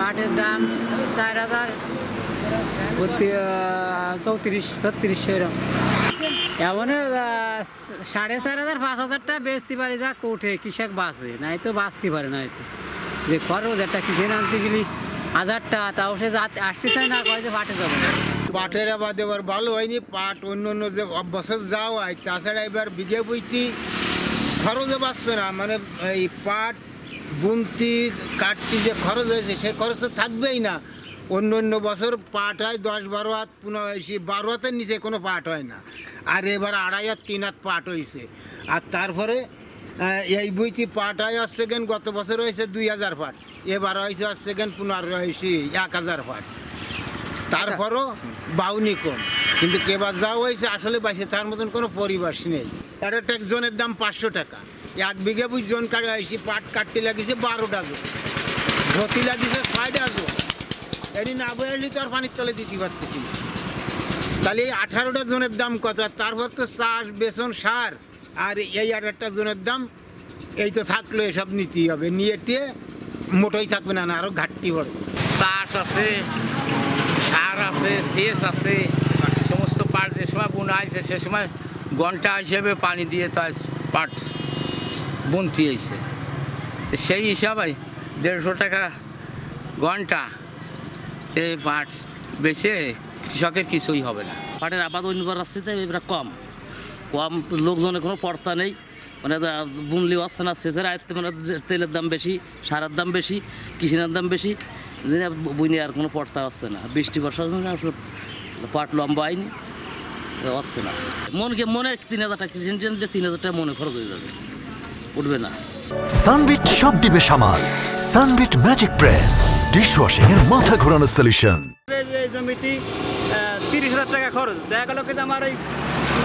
পাটের দাম 4,000, 34-36 এরকম। এমন 4,500 5,000 বেচতে পারি, যা কোঠে কৃষক বাঁচে, নাই তো বাঁচতে পারে না। হয়তো যে খরচ একটা কিষেন আনতে গেলি 1,000 টাকা, তাও সে আসতে চায় না, কয় যে পাটে যাবে না। পাটের আবাদ এবার ভালো হয়নি। পাট অন্য অন্য যে বছর যাওয়া হয়, তাছাড়া এবার বিঘে বইতে খরচও বাঁচবে না। মানে এই পাট বুনতি কাটতি যে খরচ হয়েছে, সে খরচ তো থাকবেই না। অন্য অন্য বছর পাট হয় 10-12 হাত, 12 হাতের নিচে কোনো পাট হয় না। আর এবার 2.5 হাত 3 হাত পাট হয়েছে। আর তারপরে এই বইতে পাট হয় হচ্ছে গেন, গত বছর হয়েছে 2,000 পাট, এবার হয়েছে হচ্ছে গেন 1,000 পাট। তারপরও বাউনি কম, কিন্তু কেবার যাওয়া হয়েছে আসলে বাইছে তার মতন কোনো পরিবেশ নেই। আর একটা জনের দাম 500 টাকা। 1 বিঘে বুঝ জন কাটা হয়েছে, পাট কাটতে লাগিয়েছে 12টা জন, ধতি লাগিয়েছে 6টা জন। এটি না বইলি তো আর পানির তলে দিতে পারতেছি না। তাহলে এই 18টা জনের দাম কত? আর তারপর তো চাষ, বেসন, সার, আর এই 8টা জনের দাম, এই তো থাকলো, এসব নিতেই হবে। নিয়ে টিয়ে মোটোই থাকবে না, আরও ঘাটতি পড়বে। চাষ আছে, সার আছে, সেচ আছে, সমস্ত পাট যে সময় বোনা হয়েছে সে সময় ঘন্টা হিসেবে পানি দিয়ে তার পাট বুনতি হয়েছে। সেই হিসাবে 150 টাকা ঘন্টা তে পাট বেচে কৃষকের কিছুই হবে না। পাটের আবাদ অন্যবার আসছে, এবার কম লোকজনের কোনো পর্তা নেই, মানে বুনলেও আসছে না। সেচের আয়ত্তে মানে তেলের দাম বেশি, সারের দাম বেশি, কৃষির দাম বেশি, বুনে আর কোনো পর্তা আসছে না। বৃষ্টি বর্ষার জন্য পাট লম্বা হয়নি, আসছে না। মনে 3,000 টাকা কৃষি দিলে 3,000 টাকা মনে খরচ হয়ে যাবে, উঠবে না। সানবিট সব দিবে সামাল। সানবিট ম্যাজিক প্রেস, ডিশওয়াশিং এর মাথা ঘোরানো সলিউশন। এই জমিটি 30,000 টাকা খরচ, দেখা গেল কিন্তু আমার এই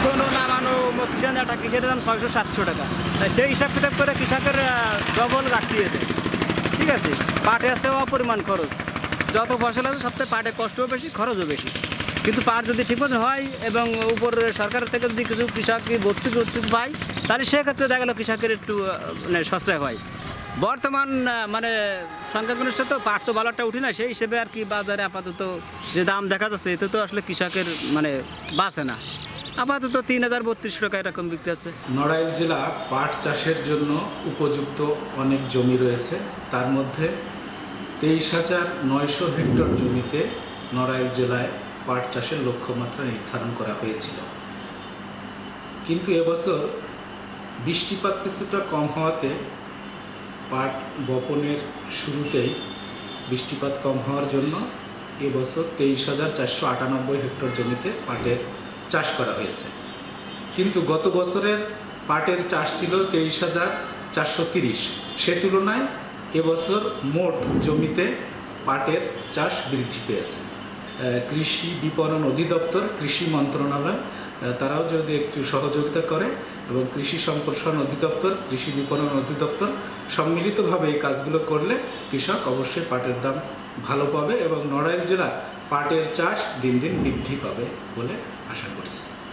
কোনো নামানো কিষান একটা কিসের দাম 600-700 টাকা। তাই সেই হিসাব কিতাব করে কৃষকের ডবল রাখতে, ঠিক আছে। পাটে আছে অপরিমাণ খরচ, যত ফসল আছে সবথেকে পাটে কষ্টও বেশি, খরচও বেশি। কিন্তু পাট যদি ঠিকমতো হয় এবং উপর সরকারের থেকে যদি কিছু কৃষক ভর্তি পায়, তাহলে সেক্ষেত্রে দেখা গেলো কৃষকের একটু মানে সস্তায় হয়। বর্তমান মানে সংখ্যাগরিষ্ঠ তো পাট তো ভালো একটা উঠি না, সেই হিসেবে আর কি বাজারে আপাতত যে দাম দেখা যাচ্ছে, এতে তো আসলে কৃষকের মানে বাঁচে না। আপাতত 3,032 টাকা এরকম বিক্রি আছে। নড়াইল জেলা পাট চাষের জন্য উপযুক্ত অনেক জমি রয়েছে। তার মধ্যে 23,900 হেক্টর জমিতে নড়াইল জেলায় পাট চাষের লক্ষ্যমাত্রা নির্ধারণ করা হয়েছিল। কিন্তু এবছর বৃষ্টিপাত কিছুটা কম হওয়াতে পাট বপনের শুরুতেই বৃষ্টিপাত কম হওয়ার জন্য এবছর 23,498 হেক্টর জমিতে পাটের চাষ করা হয়েছে। কিন্তু গত বছরের পাটের চাষ ছিল 23,430, সে তুলনায় এবছর মোট জমিতে পাটের চাষ বৃদ্ধি পেয়েছে। কৃষি বিপণন অধিদপ্তর, কৃষি মন্ত্রণালয় তারাও যদি একটু সহযোগিতা করে এবং কৃষি সম্প্রসারণ অধিদপ্তর, কৃষি বিপণন অধিদপ্তর সম্মিলিতভাবে এই কাজগুলো করলে কৃষক অবশ্যই পাটের দাম ভালো পাবে এবং নড়াইল জেলা পাটের চাষ দিন দিন বৃদ্ধি পাবে বলে আশা করছি।